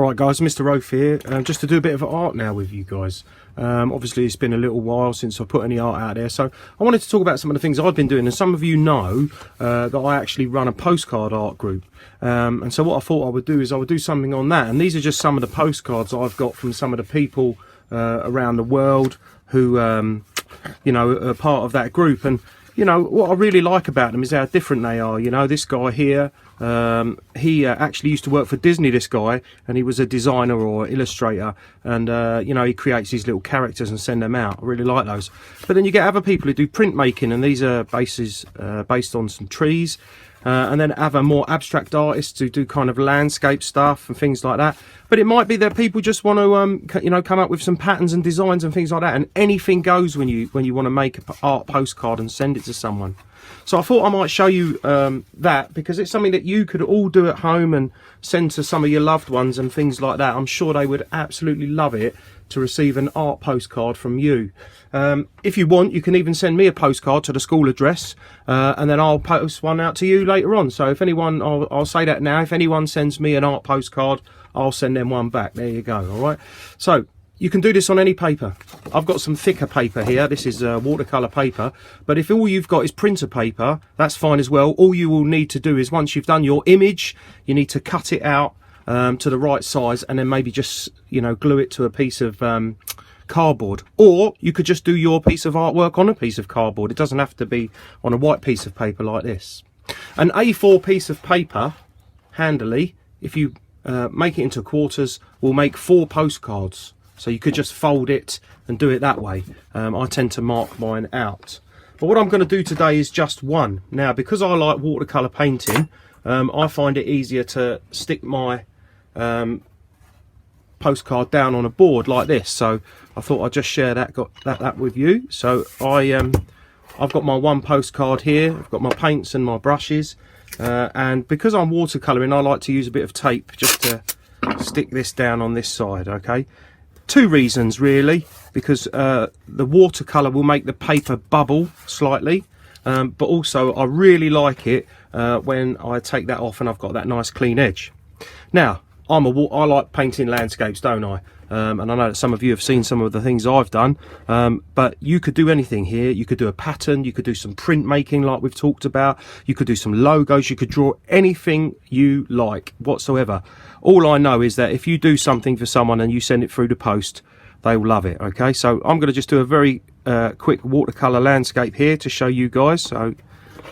Alright guys, Mr. Rofe here, just to do a bit of art now with you guys. Obviously it's been a little while since I put any art out there, so I wanted to talk about some of the things I've been doing, and some of you know that I actually run a postcard art group. And so what I thought I would do is I would do something on that, and these are just some of the postcards I've got from some of the people around the world who, you know, are part of that group. And you know, what I really like about them is how different they are. You know, this guy here, he actually used to work for Disney, this guy, and he was a designer or illustrator, and you know, he creates these little characters and send them out. I really like those. But then you get other people who do printmaking, and these are based on some trees. And then other more abstract artists who do kind of landscape stuff and things like that. But it might be that people just want to, you know, come up with some patterns and designs and things like that. And anything goes when you want to make an art postcard and send it to someone. So I thought I might show you that, because it's something that you could all do at home and send to some of your loved ones and things like that. I'm sure they would absolutely love it to receive an art postcard from you. If you want, you can even send me a postcard to the school address, and then I'll post one out to you later on. So if anyone, I'll say that now, if anyone sends me an art postcard, I'll send them one back. There you go. All right. So you can do this on any paper. I've got some thicker paper here. This is watercolor paper. But if all you've got is printer paper, that's fine as well. All you will need to do is, once you've done your image, you need to cut it out to the right size, and then maybe just, you know, glue it to a piece of cardboard. Or you could just do your piece of artwork on a piece of cardboard. It doesn't have to be on a white piece of paper like this. An A4 piece of paper, handily, if you make it into quarters, will make 4 postcards. So you could just fold it and do it that way. I tend to mark mine out. But what I'm going to do today is just one. Now, because I like watercolor painting, I find it easier to stick my postcard down on a board like this. So I thought I'd just share that with you. So I've got my one postcard here. I've got my paints and my brushes, and because I'm watercoloring, I like to use a bit of tape just to stick this down on this side. Okay, 2 reasons really, because the watercolor will make the paper bubble slightly, but also I really like it when I take that off and I've got that nice clean edge. Now, I like painting landscapes, don't I? And I know that some of you have seen some of the things I've done, but you could do anything here. You could do a pattern, you could do some printmaking like we've talked about, you could do some logos, you could draw anything you like whatsoever. All I know is that if you do something for someone and you send it through the post, they will love it. Okay, so I'm going to just do a very quick watercolor landscape here to show you guys. So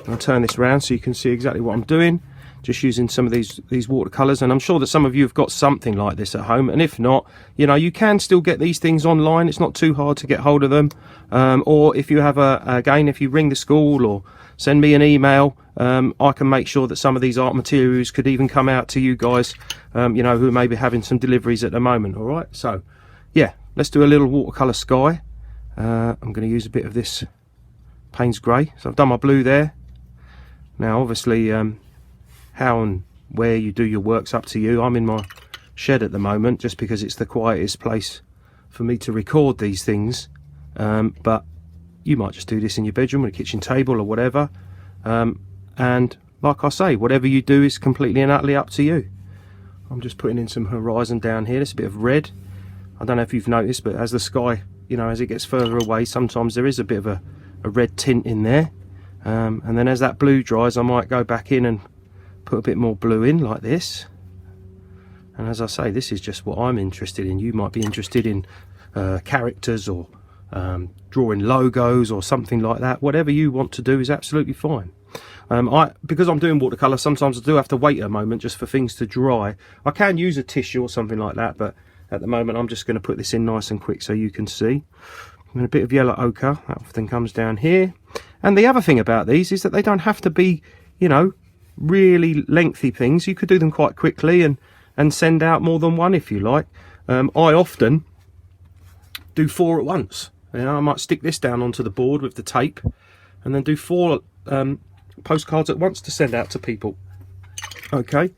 I'll turn this around so you can see exactly what I'm doing. Just using some of these watercolors, and I'm sure that some of you have got something like this at home, and if not, you know, you can still get these things online. It's not too hard to get hold of them, or if you have again, if you ring the school or send me an email, I can make sure that some of these art materials could even come out to you guys, you know, who may be having some deliveries at the moment. All right, so yeah, let's do a little watercolor sky. I'm going to use a bit of this Payne's grey. So I've done my blue there. Now obviously how and where you do your work's up to you. I'm in my shed at the moment just because it's the quietest place for me to record these things, but you might just do this in your bedroom or a kitchen table or whatever, and like I say, whatever you do is completely and utterly up to you. I'm just putting in some horizon down here. There's a bit of red. I don't know if you've noticed, but as the sky, you know, as it gets further away, sometimes there is a bit of a red tint in there, and then as that blue dries, I might go back in and put a bit more blue in like this. And as I say, this is just what I'm interested in. You might be interested in characters or drawing logos or something like that. Whatever you want to do is absolutely fine. Because I'm doing watercolor, sometimes I do have to wait a moment just for things to dry. I can use a tissue or something like that, but at the moment I'm just going to put this in nice and quick so you can see. And a bit of yellow ochre, that often comes down here. And the other thing about these is that they don't have to be, you know, really lengthy things. You could do them quite quickly and send out more than one if you like. I often do 4 at once. You know, I might stick this down onto the board with the tape and then do 4 postcards at once to send out to people. Okay,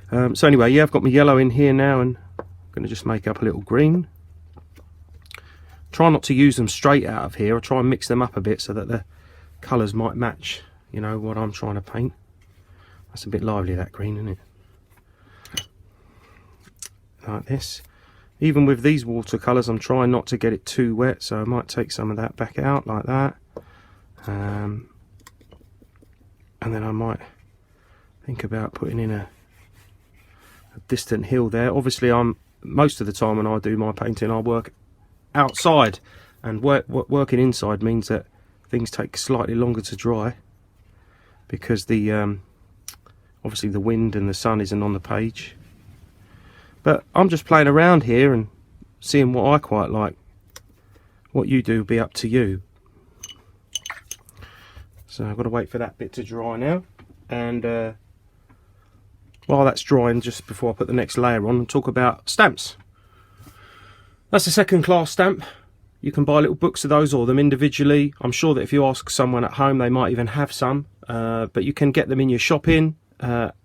so anyway, yeah, I've got my yellow in here now, and I'm going to just make up a little green. Try not to use them straight out of here. I try and mix them up a bit so that the colours might match, you know, what I'm trying to paint. That's a bit lively, that green, isn't it? like this. Even with these watercolours, I'm trying not to get it too wet, so I might take some of that back out like that. And then I might think about putting in a distant hill there. Obviously, most of the time when I do my painting, I work outside, and working inside means that things take slightly longer to dry, because the obviously the wind and the sun isn't on the page. But I'm just playing around here and seeing what I quite like. What you do will be up to you. So I've got to wait for that bit to dry now, and while that's drying, just before I put the next layer on, I'll talk about stamps. That's a second class stamp. You can buy little books of those, or them individually. I'm sure that if you ask someone at home, they might even have some, but you can get them in your shopping.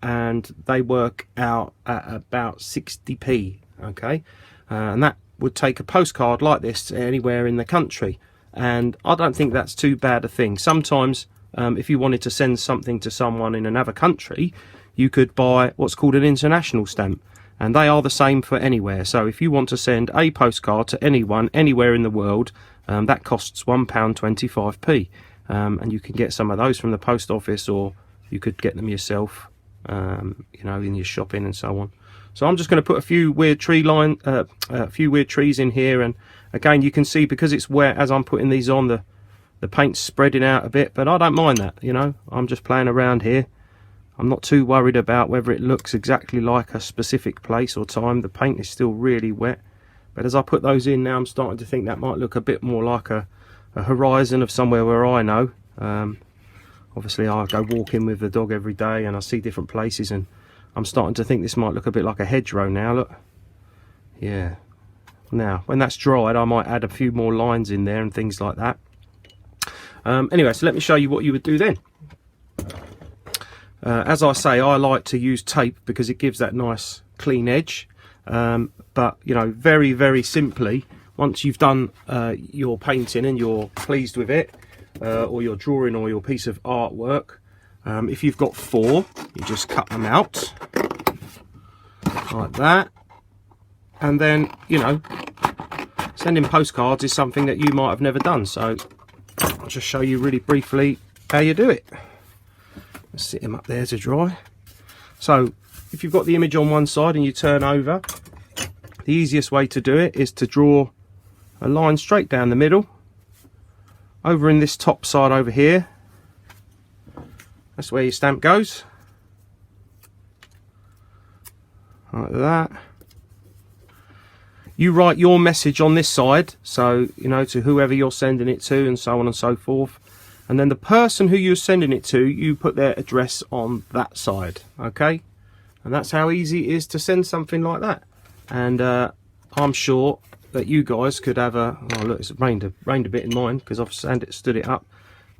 And they work out at about 60p, okay, and that would take a postcard like this to anywhere in the country, and I don't think that's too bad a thing. Sometimes if you wanted to send something to someone in another country, you could buy what's called an international stamp, and they are the same for anywhere. So if you want to send a postcard to anyone anywhere in the world, that costs £1.25p, and you can get some of those from the post office, or you could get them yourself, you know, in your shopping and so on. So I'm just going to put a few weird trees in here, and again, you can see because it's wet, as I'm putting these on, the paint's spreading out a bit, but I don't mind that, you know. I'm just playing around here. I'm not too worried about whether it looks exactly like a specific place or time. The paint is still really wet, but as I put those in now, I'm starting to think that might look a bit more like a horizon of somewhere where I know. Obviously, I go walking with the dog every day, and I see different places, and I'm starting to think this might look a bit like a hedgerow now. Look, yeah. Now, when that's dried, I might add a few more lines in there and things like that. Anyway, so let me show you what you would do then. As I say, I like to use tape because it gives that nice clean edge. But, you know, very, very simply, once you've done your painting and you're pleased with it, or your drawing or your piece of artwork, if you've got 4, you just cut them out like that, and then, you know, sending postcards is something that you might have never done, so I'll just show you really briefly how you do it. Let's sit him up there to dry. So if you've got the image on one side and you turn over, the easiest way to do it is to draw a line straight down the middle. Over in this top side over here, that's where your stamp goes, like that. You write your message on this side, so, you know, to whoever you're sending it to, and so on and so forth, and then the person who you're sending it to, you put their address on that side, okay? And that's how easy it is to send something like that. And I'm sure that you guys could have a, oh look, it's rained a bit in mine because I've stood it up.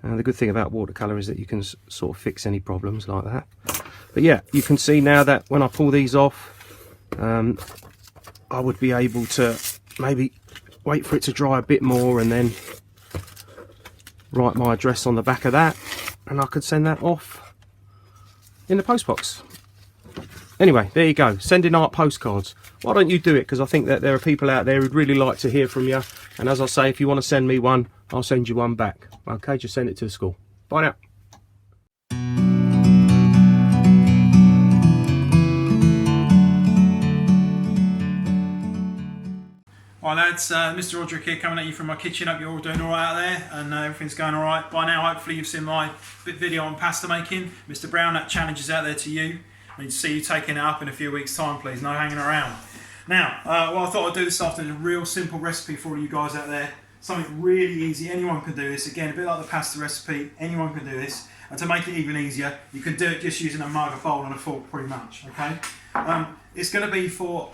And the good thing about watercolour is that you can sort of fix any problems like that. But yeah, you can see now that when I pull these off, I would be able to maybe wait for it to dry a bit more and then write my address on the back of that, and I could send that off in the post box. Anyway, there you go, sending art postcards. Why don't you do it? Because I think that there are people out there who'd really like to hear from you. And as I say, if you want to send me one, I'll send you one back. Okay, just send it to the school. Bye now. Hi lads, Mr. Roderick here, coming at you from my kitchen. Hope you're all doing alright out there and everything's going alright. By now hopefully you've seen my video on pasta making. Mr. Brown, that challenge is out there to you. I need to see you taking it up in a few weeks time, please, no hanging around. Now, what I thought I'd do this afternoon is a real simple recipe for all you guys out there. Something really easy, anyone can do this. Again, a bit like the pasta recipe, anyone can do this. And to make it even easier, you can do it just using a mug, a bowl and a fork pretty much, okay? It's going to be for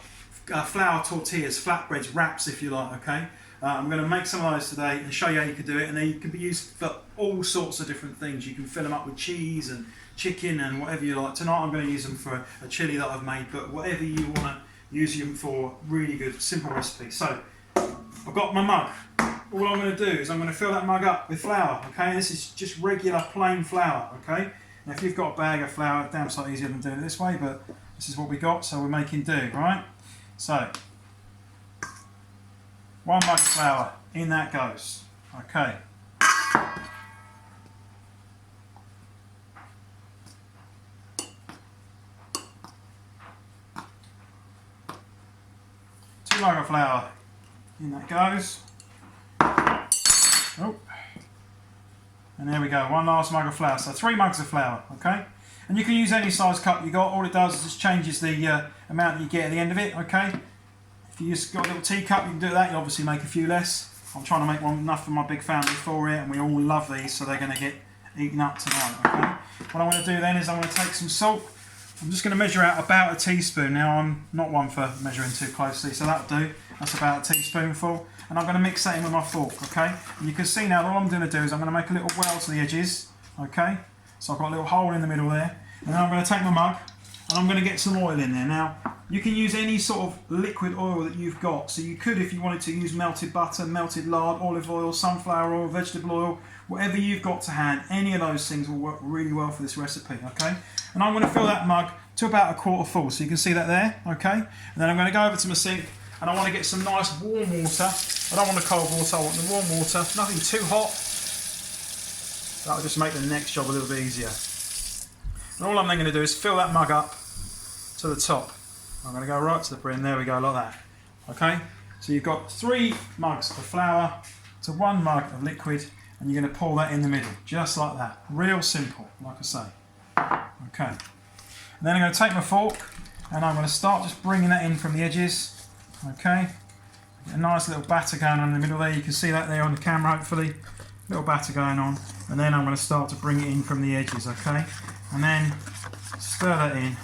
flour tortillas, flatbreads, wraps if you like, okay? I'm going to make some of those today and show you how you can do it, and they can be used for all sorts of different things. You can fill them up with cheese and chicken and whatever you like. Tonight I'm going to use them for a chilli that I've made, but whatever you want to use them for, really good, simple recipe. So, I've got my mug. All I'm going to do is I'm going to fill that mug up with flour, okay? This is just regular plain flour, okay? Now if you've got a bag of flour, damn sight easier than doing it this way, but this is what we got, so we're making do, right? So, 1 mug of flour, in that goes. Okay. Two mug of flour, in that goes. Oh. And there we go, 1 last mug of flour. So 3 mugs of flour, okay? And you can use any size cup you got. All it does is just changes the amount that you get at the end of it, okay? If you just got a little teacup, you can do that. You obviously make a few less. I'm trying to make one enough for my big family for it, and we all love these, so they're going to get eaten up tonight, okay? What I'm going to do then is I'm going to take some salt. I'm just going to measure out about a teaspoon. Now, I'm not one for measuring too closely, so that'll do. That's about a teaspoonful. And I'm going to mix that in with my fork, okay? And you can see now that all I'm going to do is I'm going to make a little well to the edges, okay? So I've got a little hole in the middle there. And then I'm going to take my mug and I'm going to get some oil in there. Now, you can use any sort of liquid oil that you've got. So you could, if you wanted to, use melted butter, melted lard, olive oil, sunflower oil, vegetable oil, whatever you've got to hand. Any of those things will work really well for this recipe, okay? And I'm going to fill that mug to about a quarter full. So you can see that there, okay? And then I'm going to go over to my sink and I want to get some nice warm water. I don't want the cold water, I want the warm water. Nothing too hot. That'll just make the next job a little bit easier. And all I'm then going to do is fill that mug up to the top. I'm going to go right to the brim. There we go, like that. Okay? So you've got 3 mugs of flour to 1 mug of liquid, and you're going to pour that in the middle, just like that. Real simple, like I say. Okay. And then I'm going to take my fork, and I'm going to start just bringing that in from the edges. Okay? Get a nice little batter going on in the middle there. You can see that there on the camera, hopefully. Little batter going on. And then I'm going to start to bring it in from the edges, okay? And then stir that in.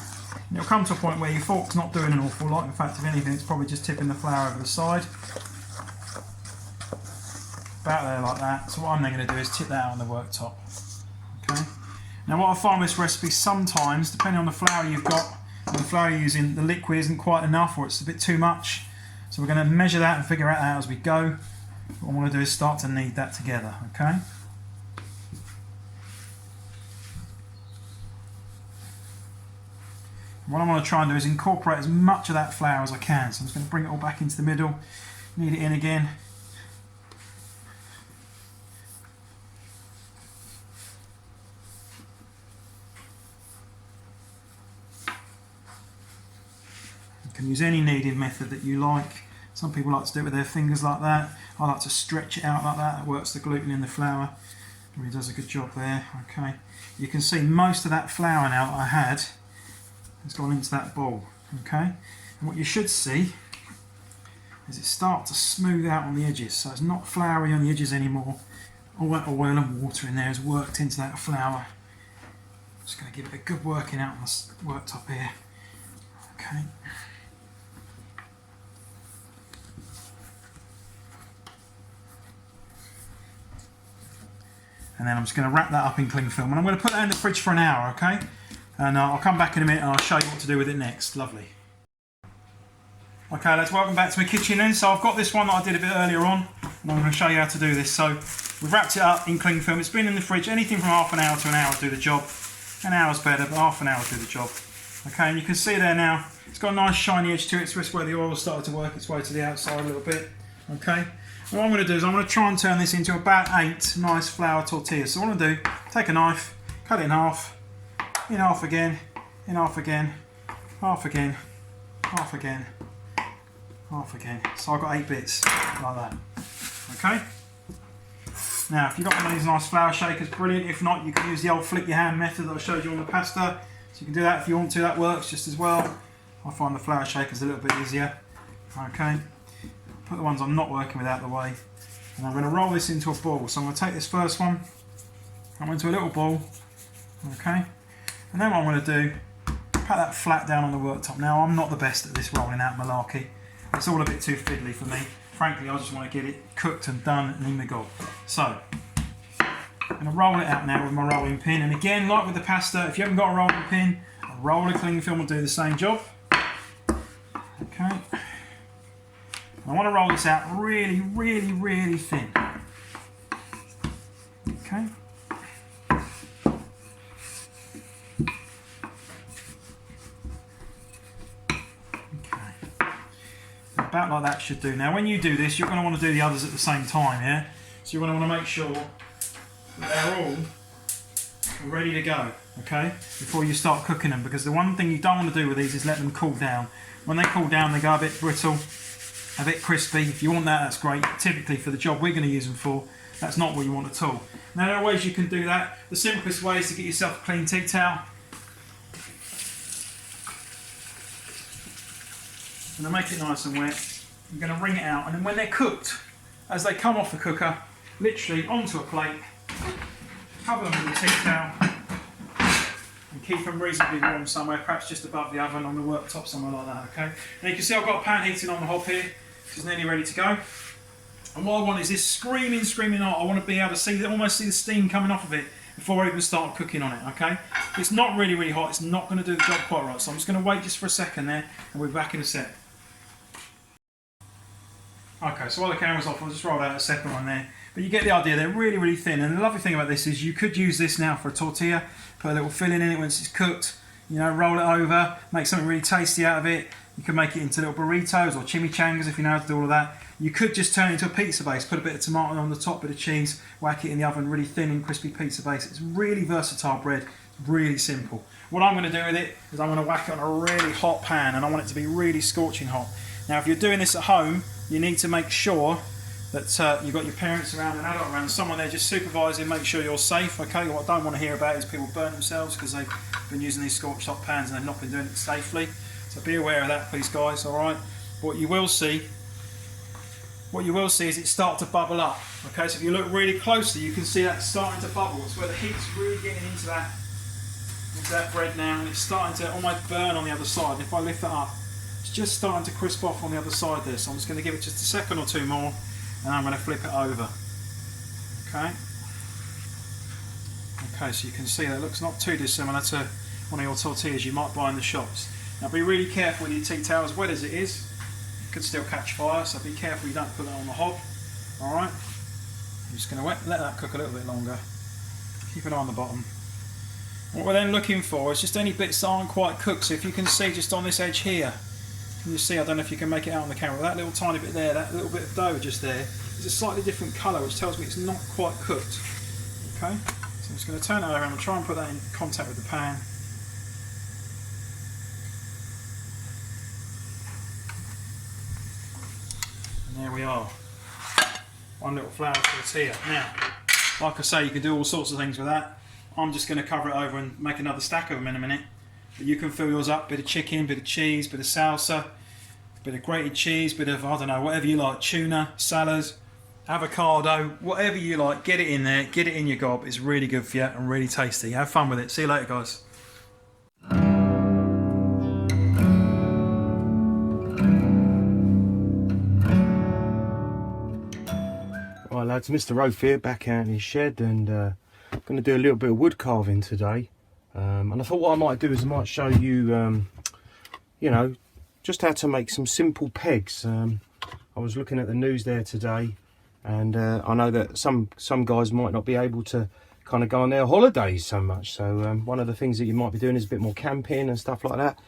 And it'll come to a point where your fork's not doing an awful lot. In fact, if anything, it's probably just tipping the flour over the side. About there like that. So what I'm then going to do is tip that out on the worktop. Okay. Now what I find with this recipe, sometimes, depending on the flour you've got, and the flour you're using, the liquid isn't quite enough or it's a bit too much. So we're going to measure that and figure out as we go. What I want to do is start to knead that together, okay? What I want to try and do is incorporate as much of that flour as I can. So I'm just going to bring it all back into the middle, knead it in again. You can use any kneading method that you like. Some people like to do it with their fingers like that. I like to stretch it out like that. That works the gluten in the flour. Really does a good job there. Okay. You can see most of that flour now that I had has gone into that bowl. Okay. And what you should see is it start to smooth out on the edges. So it's not floury on the edges anymore. All that oil and water in there has worked into that flour. Just going to give it a good working out on the worktop here. Okay. And then I'm just going to wrap that up in cling film. And I'm going to put that in the fridge for an hour, okay? And I'll come back in a minute and I'll show you what to do with it next. Lovely. Okay, let's welcome back to my kitchen then. So I've got this one that I did a bit earlier on. And I'm going to show you how to do this. So we've wrapped it up in cling film. It's been in the fridge. Anything from half an hour to an hour will do the job. An hour's better, but half an hour will do the job. Okay, and you can see there now, it's got a nice shiny edge to it. So it's where the oil started to work its way to the outside a little bit. Okay. What I'm going to do is I'm going to try and turn this into about 8 nice flour tortillas. So what I'm going to do, take a knife, cut it in half again, in half again, half again, half again, half again. So I've got 8 bits like that. Okay? Now, if you've got one of these nice flour shakers, brilliant. If not, you can use the old flick your hand method that I showed you on the pasta. So you can do that if you want to, that works just as well. I find the flour shakers a little bit easier. Okay? Put the ones I'm not working with out of the way, and I'm going to roll this into a ball. So I'm going to take this first one, I'm into a little ball, okay, and then what I'm going to do, pat that flat down on the worktop. Now I'm not the best at this rolling out malarkey, it's all a bit too fiddly for me. Frankly, I just want to get it cooked and done and in the gob. So I'm going to roll it out now with my rolling pin, and again, like with the pasta, if you haven't got a rolling pin, a roller cling film will do the same job. Okay. I want to roll this out really, really, really thin. Okay. Okay. about like that should do. Now when you do this, you're going to want to do the others at the same time, yeah? So you're going to want to make sure that they're all ready to go, okay, before you start cooking them, because the one thing you don't want to do with these is let them cool down. When they cool down, they go a bit brittle, a bit crispy. If you want that, that's great. Typically for the job we're going to use them for, that's not what you want at all. Now there are ways you can do that. The simplest way is to get yourself a clean tea towel and to make it nice and wet. You're going to wring it out, and then when they're cooked, as they come off the cooker, literally onto a plate, cover them with a tea towel and keep them reasonably warm somewhere, perhaps just above the oven on the worktop, somewhere like that, okay? Now you can see I've got a pan heating on the hob here, which is nearly ready to go. And what I want is this screaming hot. I want to be able to see, almost see the steam coming off of it before I even start cooking on it, okay? If it's not really hot, it's not going to do the job quite right, so I'm just going to wait just for a second there, and we'll be back in a sec. Okay, so while the camera's off, I'll just roll out a second one there. But you get the idea, they're really thin, and the lovely thing about this is you could use this now for a tortilla, put a little filling in it once it's cooked, you know, roll it over, make something really tasty out of it. You can make it into little burritos or chimichangas if you know how to do all of that. You could just turn it into a pizza base, put a bit of tomato on the top, bit of cheese, whack it in the oven, really thin and crispy pizza base. It's really versatile bread, really simple. What I'm going to do with it is I'm going to whack it on a really hot pan, and I want it to be really scorching hot. Now if you're doing this at home, you need to make sure that you've got your parents around, an adult around, someone there just supervising, make sure you're safe, okay? What I don't want to hear about is people burn themselves because they've been using these scorched hot pans and they've not been doing it safely. So be aware of that, please, guys, alright? What you will see is it start to bubble up, okay? So if you look really closely, you can see that starting to bubble. It's where the heat's really getting into that bread now, and it's starting to almost burn on the other side. And if I lift that up, it's just starting to crisp off on the other side there. So I'm just going to give it just a second or two more, and I'm going to flip it over. Okay. Okay, so you can see that looks not too dissimilar to one of your tortillas you might buy in the shops. Now be really careful with your tea towel, as wet as it is. It could still catch fire, so be careful you don't put that on the hob. Alright. I'm just going to let that cook a little bit longer. Keep an eye on the bottom. What we're then looking for is just any bits that aren't quite cooked. So if you can see just on this edge here, can you see, I don't know if you can make it out on the camera, that little tiny bit there, that little bit of dough just there, is a slightly different colour, which tells me it's not quite cooked. Okay, so I'm just going to turn that around and try and put that in contact with the pan. And there we are. One little flour tortilla. Now, like I say, you can do all sorts of things with that. I'm just going to cover it over and make another stack of them in a minute. But you can fill yours up, bit of chicken, bit of cheese, bit of salsa, bit of grated cheese, bit of, I don't know, whatever you like, tuna, salads, avocado, whatever you like, get it in there, get it in your gob. It's really good for you and really tasty. Have fun with it. See you later, guys. Right lads, Mr. Rofe here, back out in his shed, and going to do a little bit of wood carving today. And I thought what I might do is I might show you, you know, just how to make some simple pegs. I was looking at the news there today, and I know that some guys might not be able to kind of go on their holidays so much. So one of the things that you might be doing is a bit more camping and stuff like that.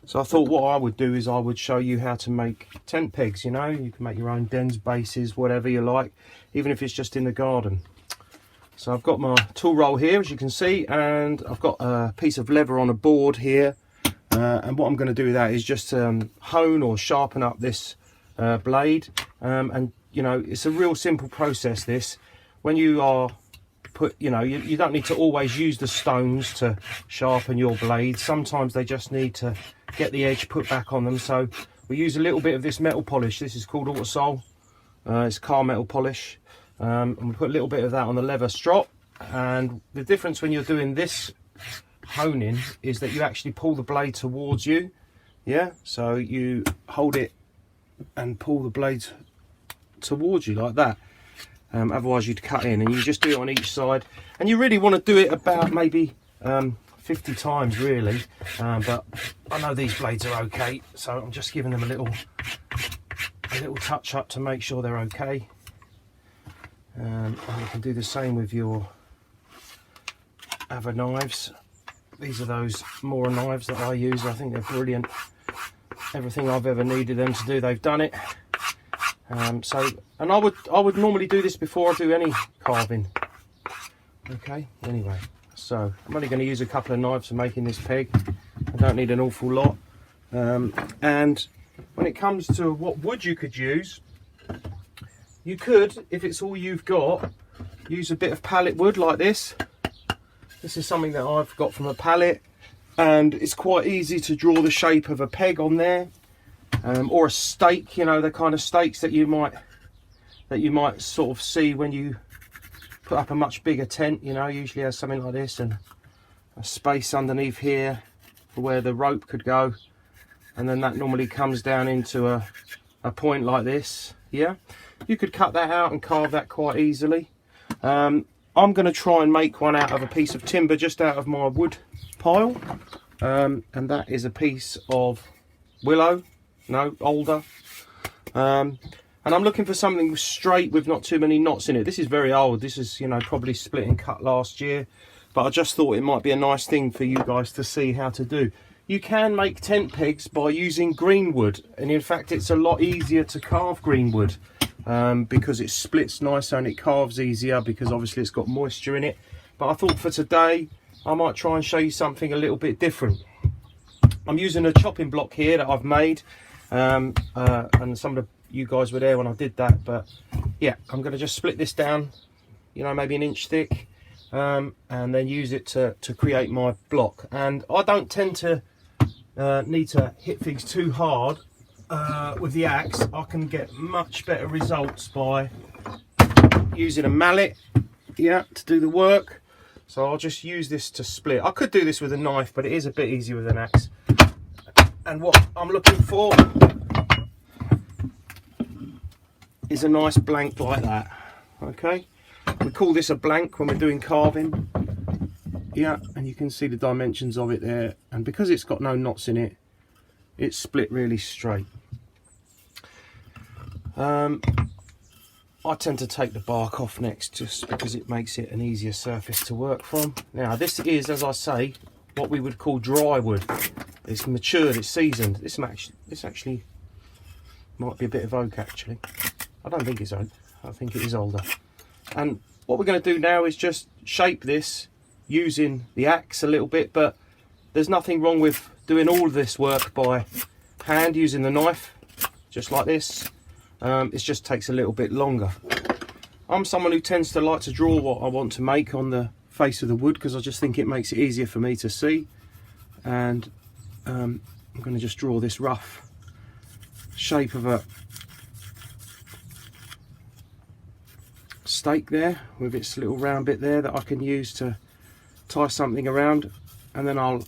So I thought what I would do is I would show you how to make tent pegs. You know, you can make your own dens, bases, whatever you like, even if it's just in the garden. So I've got my tool roll here, as you can see, and I've got a piece of leather on a board here. And what I'm going to do with that is just hone or sharpen up this blade. And, you know, it's a real simple process, this. When you are you don't need to always use the stones to sharpen your blade. Sometimes they just need to get the edge put back on them. So we use a little bit of this metal polish. This is called Autosol. It's car metal polish. And we put a little bit of that on the leather strop. And the difference when you're doing this honing is that you actually pull the blade towards you. Yeah, so you hold it and pull the blade towards you like that. Otherwise you'd cut in, and you just do it on each side, and you really want to do it about maybe 50 times really, but I know these blades are okay, so I'm just giving them a little touch up to make sure they're okay. And you can do the same with your other knives. These are those Mora knives that I use. I think they're brilliant. Everything I've ever needed them to do, they've done it. And I would normally do this before I do any carving. Okay, anyway, so I'm only going to use a couple of knives for making this peg. I don't need an awful lot. And when it comes to what wood you could use, you could, if it's all you've got, use a bit of pallet wood like this. This is something that I've got from a pallet, and it's quite easy to draw the shape of a peg on there, or a stake. You know, the kind of stakes that you might sort of see when you put up a much bigger tent. You know, usually has something like this and a space underneath here for where the rope could go, and then that normally comes down into a point like this. Yeah, you could cut that out and carve that quite easily. I'm going to try and make one out of a piece of timber just out of my wood pile, and that is a piece of willow, no, alder, and I'm looking for something straight with not too many knots in it. This is very old. This is, you know, probably split and cut last year, but I just thought it might be a nice thing for you guys to see how to do. You can make tent pegs by using green wood, and in fact it's a lot easier to carve green wood because it splits nicer and it carves easier because obviously it's got moisture in it. But I thought for today I might try and show you something a little bit different. I'm using a chopping block here that I've made, and some of you guys were there when I did that, but yeah, I'm going to just split this down, you know, maybe an inch thick, and then use it to create my block. And I don't tend to need to hit things too hard with the axe. I can get much better results by using a mallet, yeah, to do the work. So I'll just use this to split. I could do this with a knife, but it is a bit easier with an axe. And what I'm looking for is a nice blank like that. Okay, we call this a blank when we're doing carving. Yeah, and you can see the dimensions of it there, and because it's got no knots in it, it's split really straight. I tend to take the bark off next just because it makes it an easier surface to work from. Now this is, as I say, what we would call dry wood. It's matured, it's seasoned. This actually might be a bit of oak actually. I don't think it's oak, I think it is older. And what we're going to do now is just shape this using the axe a little bit, but there's nothing wrong with doing all of this work by hand using the knife, just like this. It just takes a little bit longer. I'm someone who tends to like to draw what I want to make on the face of the wood because I just think it makes it easier for me to see. And I'm going to just draw this rough shape of a stake there with its little round bit there that I can use to tie something around, and then I'll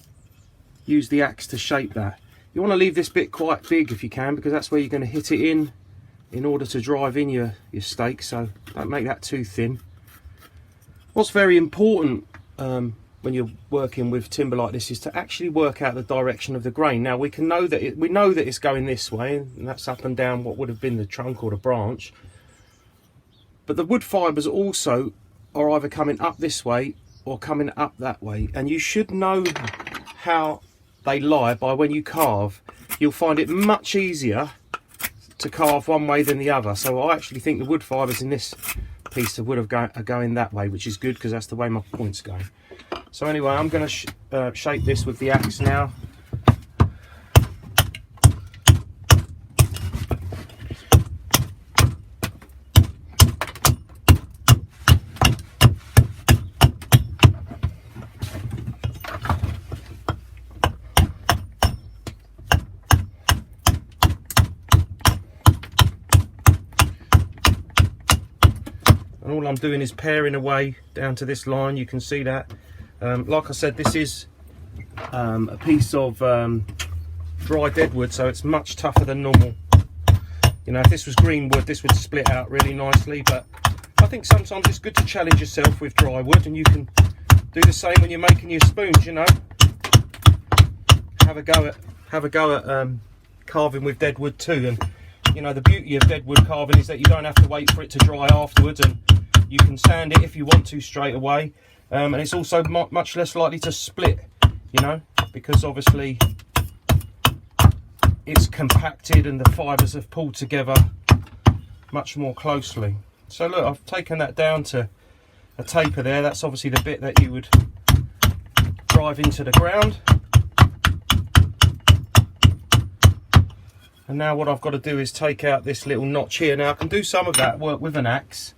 use the axe to shape that. You want to leave this bit quite big if you can, because that's where you're going to hit it in order to drive in your stake, so don't make that too thin. What's very important when you're working with timber like this is to actually work out the direction of the grain. Now we know that it's going this way, and that's up and down what would have been the trunk or the branch, but the wood fibres also are either coming up this way or coming up that way, and you should know how they lie by when you carve. You'll find it much easier to carve one way than the other. So I actually think the wood fibres in this piece of wood are going that way, which is good because that's the way my point's going. So anyway, I'm going to shape this with the axe now. And all I'm doing is paring away down to this line. You can see that. Like I said, this is a piece of dry deadwood, so it's much tougher than normal. You know, if this was green wood, this would split out really nicely, but I think sometimes it's good to challenge yourself with dry wood, and you can do the same when you're making your spoons, you know. Have a go at carving with dead wood too. And you know, the beauty of dead wood carving is that you don't have to wait for it to dry afterwards, and you can sand it if you want to straight away. And it's also much less likely to split, you know, because obviously it's compacted and the fibres have pulled together much more closely. So look, I've taken that down to a taper there. That's obviously the bit that you would drive into the ground. And now what I've got to do is take out this little notch here. Now I can do some of that work with an axe,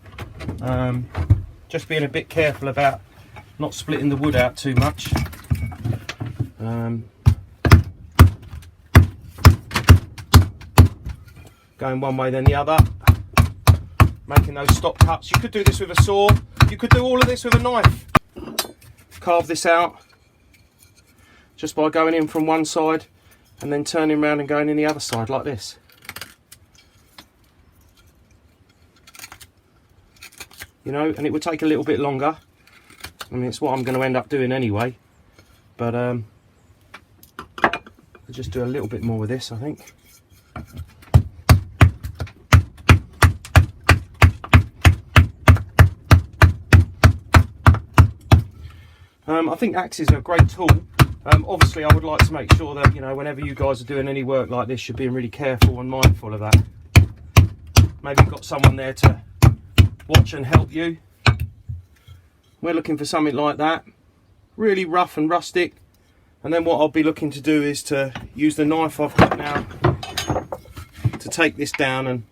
just being a bit careful about not splitting the wood out too much. Going one way then the other, making those stop cuts. You could do this with a saw, you could do all of this with a knife. Carve this out just by going in from one side and then turning around and going in the other side like this. You know, and it would take a little bit longer. I mean, it's what I'm going to end up doing anyway, but I'll just do a little bit more with this, I think. I think axes are a great tool. Obviously, I would like to make sure that, you know, whenever you guys are doing any work like this, you're being really careful and mindful of that. Maybe you've got someone there to watch and help you. We're looking for something like that, really rough and rustic. And then what I'll be looking to do is to use the knife I've got now to take this down and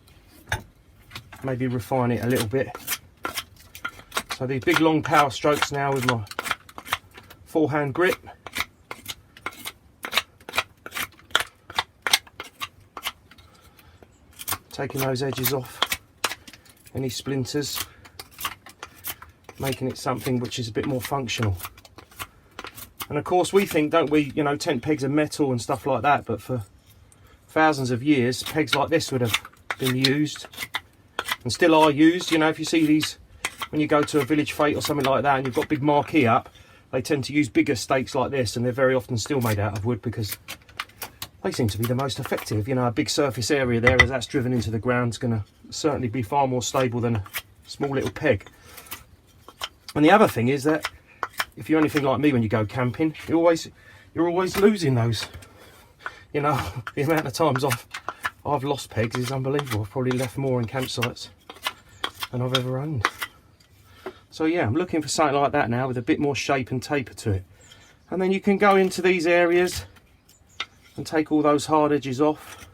maybe refine it a little bit. So these big long power strokes now with my forehand grip. Taking those edges off, any splinters, making it something which is a bit more functional. And of course we think, don't we, you know, tent pegs are metal and stuff like that, but for thousands of years pegs like this would have been used and still are used. You know, if you see these when you go to a village fete or something like that and you've got big marquee up, they tend to use bigger stakes like this, and they're very often still made out of wood because they seem to be the most effective. You know, a big surface area there, as that's driven into the ground, is going to certainly be far more stable than a small little peg. And the other thing is that if you're anything like me, when you go camping, you're always losing those. You know, the amount of times I've lost pegs is unbelievable. I've probably left more in campsites than I've ever owned. So yeah, I'm looking for something like that now with a bit more shape and taper to it. And then you can go into these areas and take all those hard edges off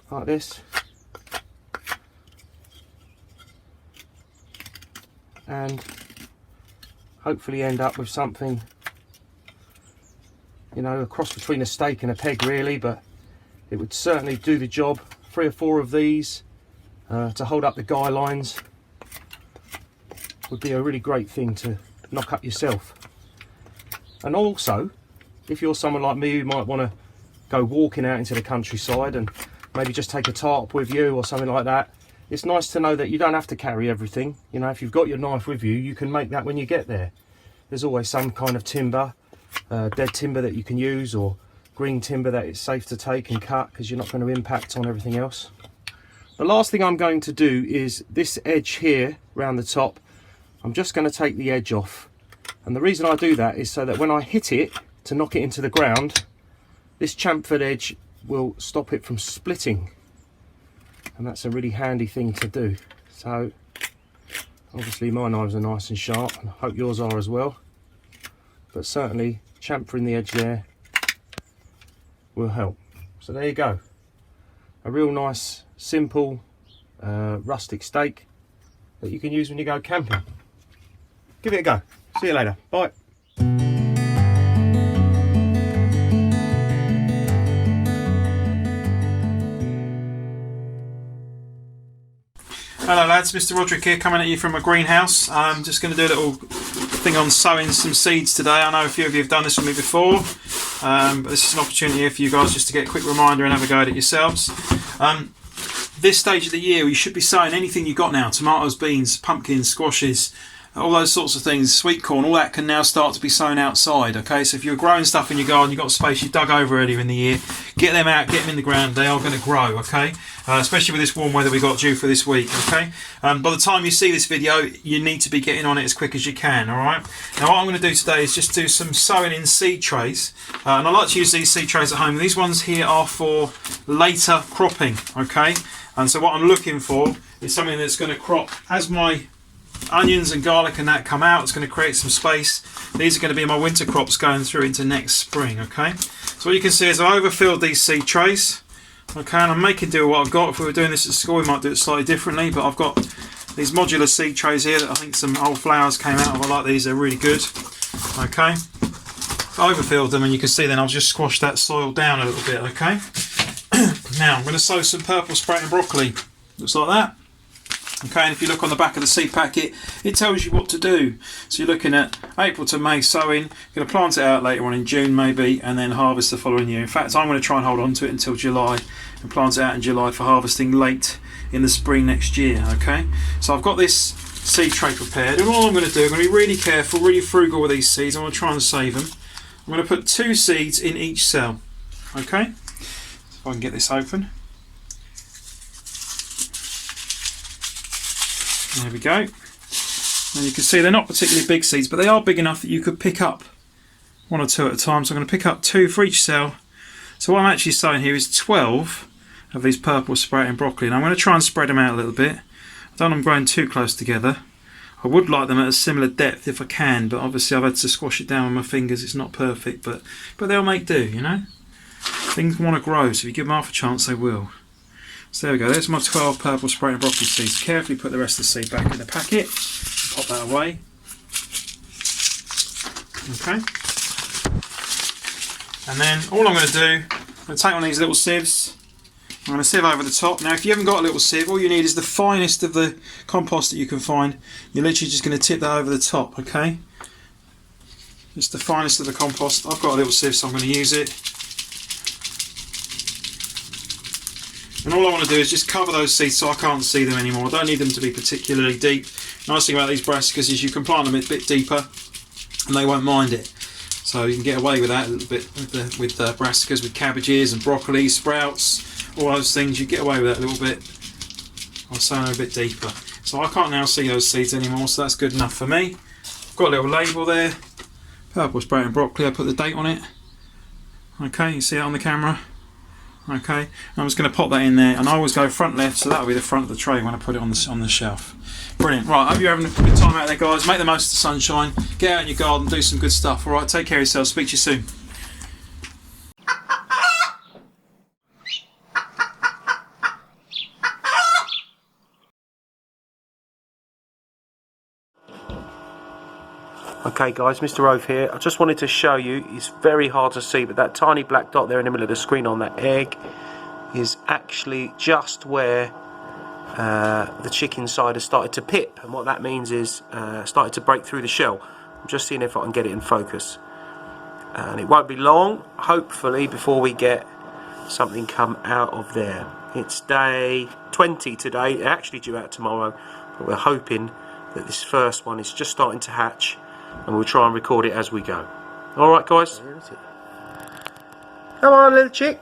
like this, and hopefully end up with something, you know, a cross between a stake and a peg really, but it would certainly do the job. 3 or 4 of these to hold up the guy lines would be a really great thing to knock up yourself. And also, if you're someone like me who might want to go walking out into the countryside and maybe just take a tarp with you or something like that, it's nice to know that you don't have to carry everything. You know, if you've got your knife with you, you can make that when you get there. There's always some kind of timber, dead timber that you can use, or green timber that it's safe to take and cut because you're not going to impact on everything else. The last thing I'm going to do is this edge here around the top. I'm just going to take the edge off, and the reason I do that is so that when I hit it to knock it into the ground, this chamfered edge will stop it from splitting, and that's a really handy thing to do. So obviously my knives are nice and sharp, and I hope yours are as well, but certainly chamfering the edge there will help. So there you go, a real nice simple rustic stake that you can use when you go camping. Give it a go. See you later. Bye. Hello lads, Mr. Roderick here, coming at you from a greenhouse. I'm just going to do a little thing on sowing some seeds today. I know a few of you have done this with me before, but this is an opportunity here for you guys just to get a quick reminder and have a go at it yourselves. This stage of the year, you should be sowing anything you've got now: tomatoes, beans, pumpkins, squashes, all those sorts of things, sweet corn, all that can now start to be sown outside. Okay, so if you're growing stuff in your garden, you've got space you dug over earlier in the year, get them out, get them in the ground. They are going to grow, okay, especially with this warm weather we got due for this week. Okay, by the time you see this video, you need to be getting on it as quick as you can. All right, now what I'm going to do today is just do some sowing in seed trays, and I like to use these seed trays at home. These ones here are for later cropping. Okay, And so what I'm looking for is something that's going to crop as my onions and garlic and that come out. It's going to create some space. These are going to be my winter crops going through into next spring. Okay, so what you can see is I overfilled these seed trays. Okay, and I'm making do with what I've got. If we were doing this at school, we might do it slightly differently, but I've got these modular seed trays here that I think some old flowers came out of. I like these, they're really good. Okay, I overfilled them, and you can see then I'll just squash that soil down a little bit. Okay, now I'm going to sow some purple sprouting broccoli. Looks like that. Okay, and if you look on the back of the seed packet, it tells you what to do. So you're looking at April to May sowing. You're going to plant it out later on in June maybe, and then harvest the following year. In fact, I'm going to try and hold on to it until July and plant it out in July for harvesting late in the spring next year. Okay, so I've got this seed tray prepared, and all I'm going to do, I'm going to be really careful, really frugal with these seeds. I'm going to try and save them. I'm going to put 2 seeds in each cell. Okay, if I can get this open. There we go. And you can see they're not particularly big seeds, but they are big enough that you could pick up 1 or 2 at a time. So I'm going to pick up 2 for each cell. So what I'm actually sowing here is 12 of these purple sprouting broccoli, and I'm going to try and spread them out a little bit. I don't want them growing too close together. I would like them at a similar depth if I can, but obviously I've had to squash it down with my fingers. It's not perfect, but they'll make do, you know. Things want to grow, so if you give them half a chance, they will. So there we go, there's my 12 purple sprouting broccoli seeds. Carefully put the rest of the seed back in the packet. Pop that away. Okay. And then all I'm going to do, I'm going to take one of these little sieves. I'm going to sieve over the top. Now if you haven't got a little sieve, all you need is the finest of the compost that you can find. You're literally just going to tip that over the top, okay? Just the finest of the compost. I've got a little sieve, so I'm going to use it. And all I want to do is just cover those seeds so I can't see them anymore. I don't need them to be particularly deep. Nice thing about these brassicas is you can plant them a bit deeper and they won't mind it. So you can get away with that a little bit with brassicas, with cabbages and broccoli, sprouts, all those things. You get away with that a little bit. I'll sow them a bit deeper. So I can't now see those seeds anymore, so that's good enough for me. I've got a little label there. Purple sprouting broccoli, I put the date on it. Okay, you see it on the camera. Okay, I'm just going to pop that in there, and I always go front left, so that'll be the front of the tray when I put it on the shelf. Brilliant. Right, I hope you're having a good time out there, guys. Make the most of the sunshine. Get out in your garden, do some good stuff. All right, take care of yourselves. Speak to you soon. Okay guys, Mr. Rofe here. I just wanted to show you, it's very hard to see, but that tiny black dot there in the middle of the screen on that egg is actually just where the chicken side has started to pip, and what that means is started to break through the shell. I'm just seeing if I can get it in focus, and it won't be long, hopefully, before we get something come out of there. It's day 20 today, they're actually due out tomorrow, but we're hoping that this first one is just starting to hatch, and we'll try and record it as we go. Alright guys, come on little chick,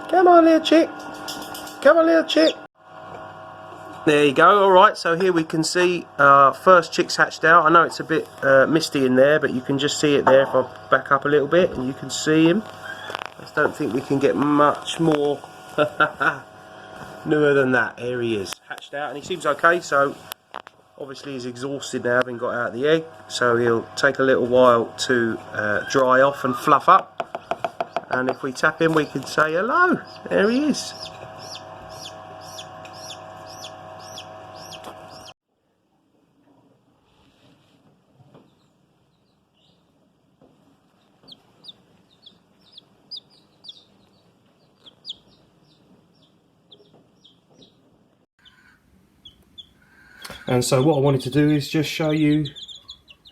come on little chick, come on little chick. There you go. Alright, so here we can see our first chicks hatched out. I know it's a bit misty in there, but you can just see it there. If I back up a little bit and you can see him. I just don't think we can get much more newer than that. Here he is, hatched out, and he seems okay. So obviously he's exhausted now, having got out of the egg, so he'll take a little while to dry off and fluff up, and if we tap him we can say hello. There he is. And so what I wanted to do is just show you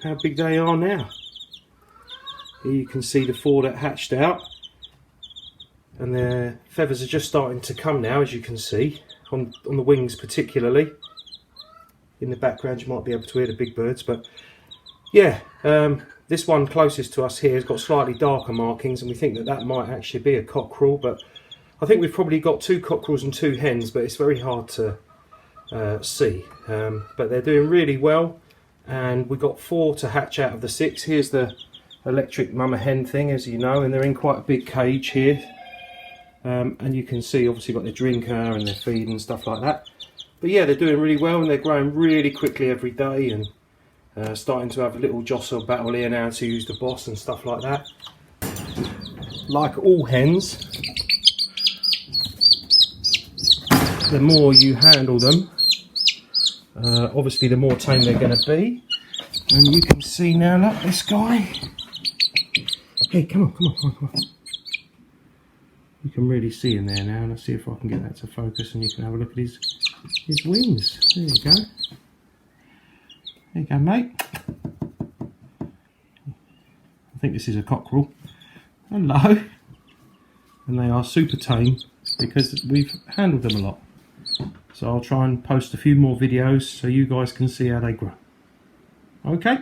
how big they are now. Here you can see the 4 that hatched out, and their feathers are just starting to come now, as you can see, on the wings particularly. In the background you might be able to hear the big birds, but yeah, this one closest to us here has got slightly darker markings, and we think that that might actually be a cockerel, but I think we've probably got 2 cockerels and 2 hens, but it's very hard to see. But they're doing really well, and we got 4 to hatch out of the 6. Here's the electric mama hen thing, as you know, and they're in quite a big cage here. and you can see obviously got their drinker and their feed and stuff like that. But yeah, they're doing really well and they're growing really quickly every day, and starting to have a little jostle battle here now to who's the boss and stuff like that. Like all hens, the more you handle them, obviously the more tame they're going to be. And you can see now, look, this guy. Hey, come on, come on, come on, come on. You can really see in there now. Let's see if I can get that to focus and you can have a look at his wings. There you go. There you go, mate. I think this is a cockerel. Hello. And they are super tame because we've handled them a lot. So I'll try and post a few more videos so you guys can see how they grow. Okay.